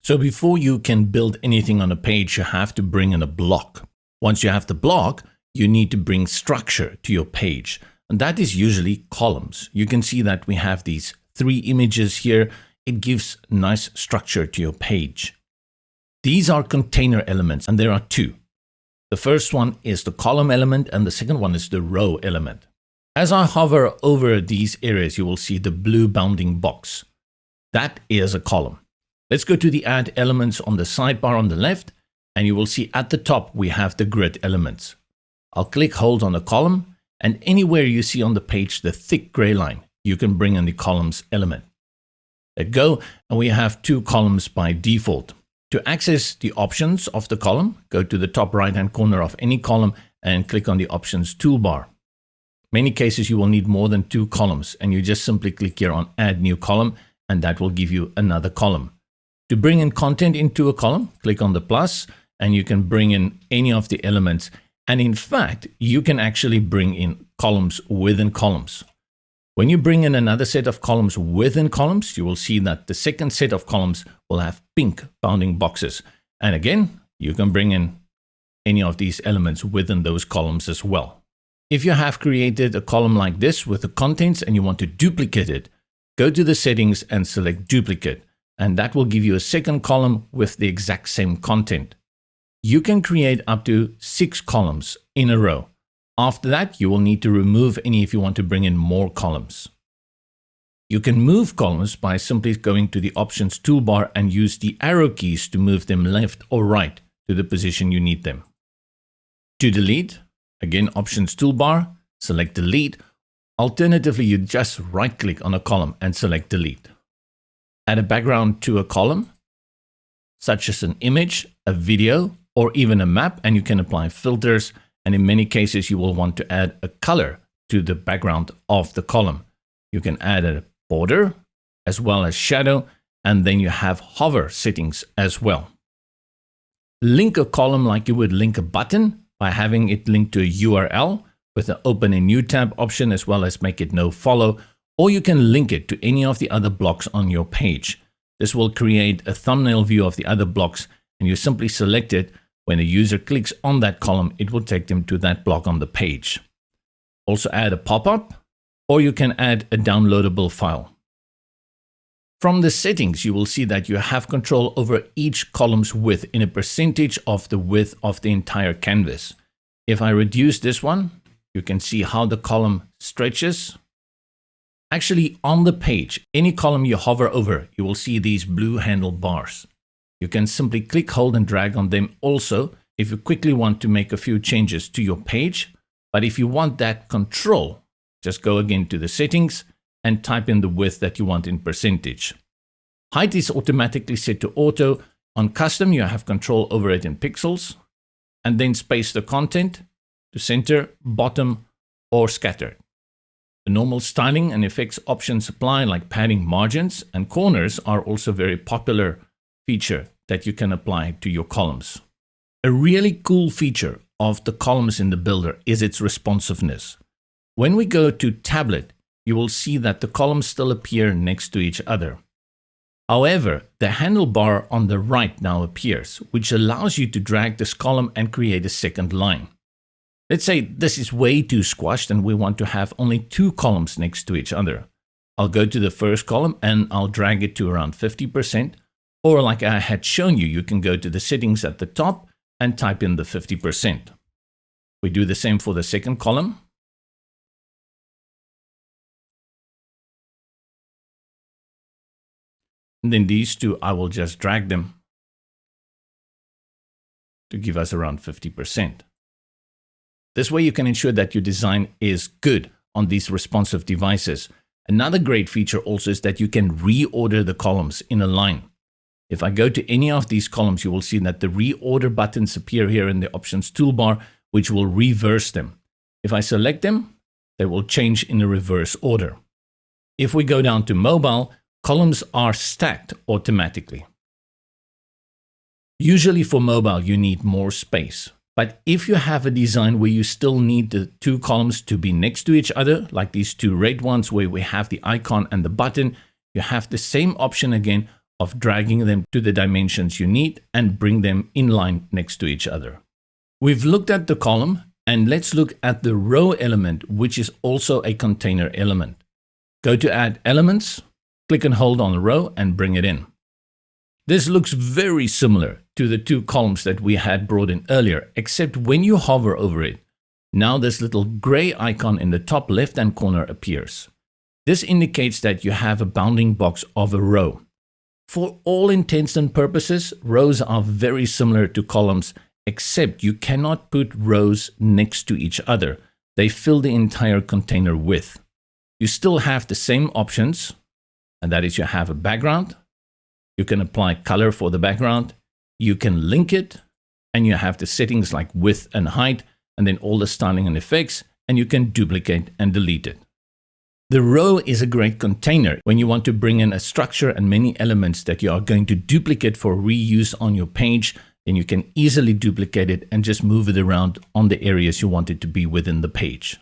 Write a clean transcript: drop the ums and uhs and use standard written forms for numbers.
So before you can build anything on a page, you have to bring in a block. Once you have the block, you need to bring structure to your page. And that is usually columns. You can see that we have these 3 images here. It gives nice structure to your page. These are container elements, and there are 2. The first one is the column element, and the second one is the row element. As I hover over these areas, you will see the blue bounding box. That is a column. Let's go to the add elements on the sidebar on the left, and you will see at the top we have the grid elements. I'll click hold on the column, and anywhere you see on the page the thick gray line, you can bring in the columns element. Let go, and we have 2 columns by default. To access the options of the column, go to the top right hand corner of any column and click on the options toolbar. Many cases you will need more than 2 columns, and you just simply click here on add new column, and that will give you another column. To bring in content into a column, click on the plus, and you can bring in any of the elements. And in fact, you can actually bring in columns within columns. When you bring in another set of columns within columns, you will see that the second set of columns will have pink bounding boxes. And again, you can bring in any of these elements within those columns as well. If you have created a column like this with the contents and you want to duplicate it, go to the settings and select duplicate, and that will give you a second column with the exact same content. You can create up to 6 columns in a row. After that, you will need to remove any if you want to bring in more columns. You can move columns by simply going to the options toolbar and use the arrow keys to move them left or right to the position you need them. To delete, again, options toolbar, select delete. Alternatively, you just right click on a column and select delete. Add a background to a column, such as an image, a video, or even a map, and you can apply filters. And in many cases, you will want to add a color to the background of the column. You can add a border as well as shadow, and then you have hover settings as well. Link a column like you would link a button by having it linked to a URL with an open a new tab option, as well as make it no follow, or you can link it to any of the other blocks on your page. This will create a thumbnail view of the other blocks, and you simply select it. When a user clicks on that column, it will take them to that block on the page. Also add a pop-up, or you can add a downloadable file. From the settings, you will see that you have control over each column's width in a percentage of the width of the entire canvas. If I reduce this one, you can see how the column stretches. Actually, on the page, any column you hover over, you will see these blue handlebars. You can simply click, hold, and drag on them also if you quickly want to make a few changes to your page. But if you want that control, just go again to the settings and type in the width that you want in percentage. Height is automatically set to auto. On custom, you have control over it in pixels. And then space the content to center, bottom, or scattered. The normal styling and effects options apply, like padding, margins, and corners are also very popular feature that you can apply to your columns. A really cool feature of the columns in the builder is its responsiveness. When we go to tablet, you will see that the columns still appear next to each other. However, the handlebar on the right now appears, which allows you to drag this column and create a second line. Let's say this is way too squashed and we want to have only 2 columns next to each other. I'll go to the first column and I'll drag it to around 50%. Or like I had shown you, you can go to the settings at the top and type in the 50%. We do the same for the second column. And then these 2, I will just drag them to give us around 50%. This way you can ensure that your design is good on these responsive devices. Another great feature also is that you can reorder the columns in a line. If I go to any of these columns, you will see that the reorder buttons appear here in the options toolbar, which will reverse them. If I select them, they will change in a reverse order. If we go down to mobile, columns are stacked automatically. Usually for mobile, you need more space. But if you have a design where you still need the 2 columns to be next to each other, like these 2 red ones where we have the icon and the button, you have the same option again of dragging them to the dimensions you need and bring them in line next to each other. We've looked at the column, and let's look at the row element, which is also a container element. Go to Add Elements, click and hold on the row and bring it in. This looks very similar to the two columns that we had brought in earlier, except when you hover over it, now this little gray icon in the top left-hand corner appears. This indicates that you have a bounding box of a row. For all intents and purposes, rows are very similar to columns, except you cannot put rows next to each other. They fill the entire container width. You still have the same options, and that is you have a background. You can apply color for the background. You can link it, and you have the settings like width and height, and then all the styling and effects, and you can duplicate and delete it. The row is a great container when you want to bring in a structure and many elements that you are going to duplicate for reuse on your page. Then you can easily duplicate it and just move it around on the areas you want it to be within the page.